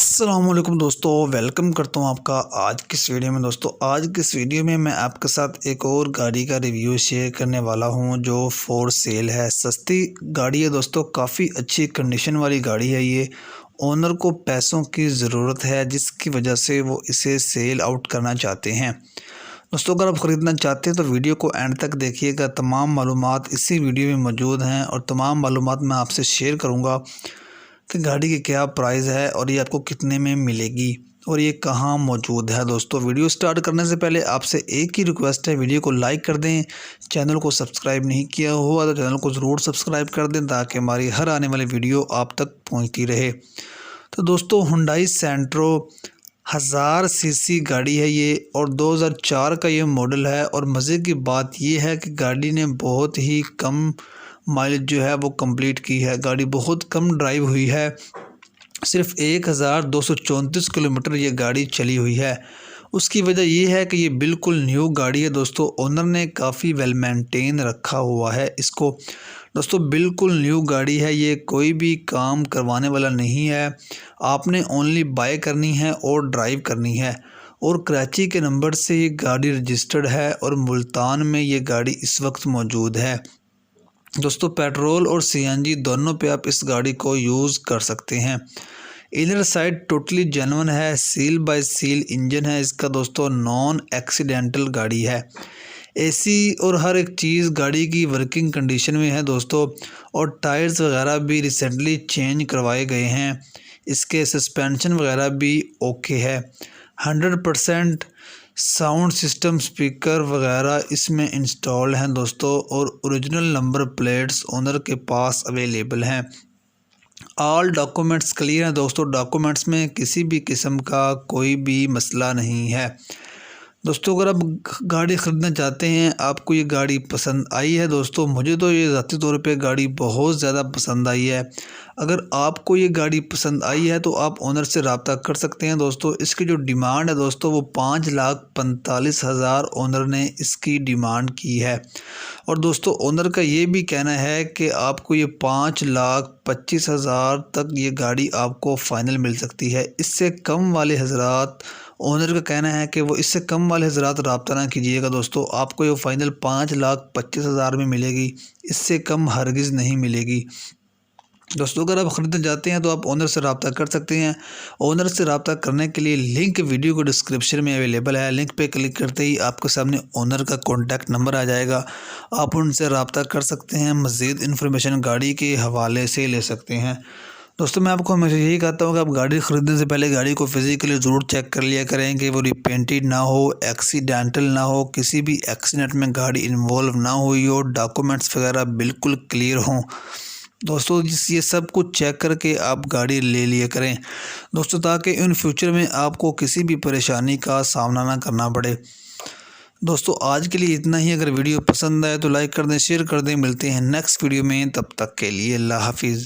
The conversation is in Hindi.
अस्सलाम वालेकुम दोस्तों, वेलकम करता हूँ आपका आज की इस वीडियो में। दोस्तों आज की इस वीडियो में मैं आपके साथ एक और गाड़ी का रिव्यू शेयर करने वाला हूँ जो फॉर सेल है। सस्ती गाड़ी है दोस्तों, काफ़ी अच्छी कंडीशन वाली गाड़ी है। ये ओनर को पैसों की ज़रूरत है जिसकी वजह से वो इसे सेल आउट करना चाहते हैं। दोस्तों अगर आप ख़रीदना चाहते हैं तो वीडियो को एंड तक देखिएगा। तमाम मालूमात इसी वीडियो में मौजूद हैं और तमाम मालूमात मैं आपसे शेयर करूँगा कि गाड़ी की क्या प्राइस है और ये आपको कितने में मिलेगी और ये कहाँ मौजूद है। दोस्तों वीडियो स्टार्ट करने से पहले आपसे एक ही रिक्वेस्ट है, वीडियो को लाइक कर दें। चैनल को सब्सक्राइब नहीं किया हुआ तो चैनल को ज़रूर सब्सक्राइब कर दें ताकि हमारी हर आने वाली वीडियो आप तक पहुँचती रहे। तो दोस्तों हुंडई सेंट्रो 1000 सीसी गाड़ी है ये और 2004 का ये मॉडल है। और मज़े की बात ये है कि गाड़ी ने बहुत ही कम माइलेज जो है वो कंप्लीट की है। गाड़ी बहुत कम ड्राइव हुई है, सिर्फ 1234 किलोमीटर ये गाड़ी चली हुई है। उसकी वजह ये है कि ये बिल्कुल न्यू गाड़ी है दोस्तों। ओनर ने काफ़ी वेल मेंटेन रखा हुआ है इसको। दोस्तों बिल्कुल न्यू गाड़ी है, ये कोई भी काम करवाने वाला नहीं है। आपने ओनली बाय करनी है और ड्राइव करनी है। और कराची के नंबर से ये गाड़ी रजिस्टर्ड है और मुल्तान में ये गाड़ी इस वक्त मौजूद है। दोस्तों पेट्रोल और सीएनजी दोनों पे आप इस गाड़ी को यूज़ कर सकते हैं। इनर साइड टोटली जेन्युइन है, सील बाय सील इंजन है इसका दोस्तों, नॉन एक्सीडेंटल गाड़ी है। एसी और हर एक चीज़ गाड़ी की वर्किंग कंडीशन में है दोस्तों। और टायर्स वगैरह भी रिसेंटली चेंज करवाए गए हैं। इसके सस्पेंशन वगैरह भी ओके है। 100% साउंड सिस्टम स्पीकर वगैरह इसमें इंस्टॉल हैं दोस्तों। और ओरिजिनल नंबर प्लेट्स ओनर के पास अवेलेबल हैं। ऑल डॉक्यूमेंट्स क्लियर हैं दोस्तों, डॉक्यूमेंट्स में किसी भी किस्म का कोई भी मसला नहीं है। दोस्तों अगर आप गाड़ी ख़रीदना चाहते हैं, आपको ये गाड़ी पसंद आई है दोस्तों, मुझे तो ये ज़ाती तौर पे गाड़ी बहुत ज़्यादा पसंद आई है। अगर आपको ये गाड़ी पसंद आई है तो आप ओनर से रब्ता कर सकते हैं दोस्तों। इसकी जो डिमांड है दोस्तों वो 5,45,000 ओनर ने इसकी डिमांड की है। और दोस्तों ओनर का ये भी कहना है कि आपको ये 5,25,000 तक ये गाड़ी आपको फ़ाइनल मिल सकती है। इससे कम वाले हज़रात, ओनर का कहना है कि वो इससे कम वाले हज़रात रब्ता ना कीजिएगा दोस्तों। आपको ये फ़ाइनल 5,25,000 में मिलेगी, इससे कम हरगिज़ नहीं मिलेगी। दोस्तों अगर आप ख़रीदना चाहते हैं तो आप ओनर से रब्ता कर सकते हैं। ओनर से रब्ता करने के लिए लिंक वीडियो को डिस्क्रिप्शन में अवेलेबल है। लिंक पे क्लिक करते ही आपके सामने ओनर का कॉन्टैक्ट नंबर आ जाएगा, आप उनसे रब्ता कर सकते हैं। मज़ीद इन्फॉर्मेशन गाड़ी के हवाले से ले सकते हैं। दोस्तों मैं आपको हमेशा यही कहता हूँ कि आप गाड़ी ख़रीदने से पहले गाड़ी को फिज़िकली ज़रूर चेक कर लिया करें कि वो रिपेंटेड ना हो, एक्सीडेंटल ना हो, किसी भी एक्सीडेंट में गाड़ी इन्वॉल्व ना हुई हो, डॉक्यूमेंट्स वगैरह बिल्कुल क्लियर हों दोस्तों। ये सब कुछ चेक करके आप गाड़ी ले लिया करें दोस्तों, ताकि इन फ्यूचर में आपको किसी भी परेशानी का सामना ना करना पड़े। दोस्तों आज के लिए इतना ही। अगर वीडियो पसंद आए तो लाइक कर दें, शेयर कर दें। मिलते हैं नेक्स्ट वीडियो में, तब तक के लिए अल्लाह हाफिज़।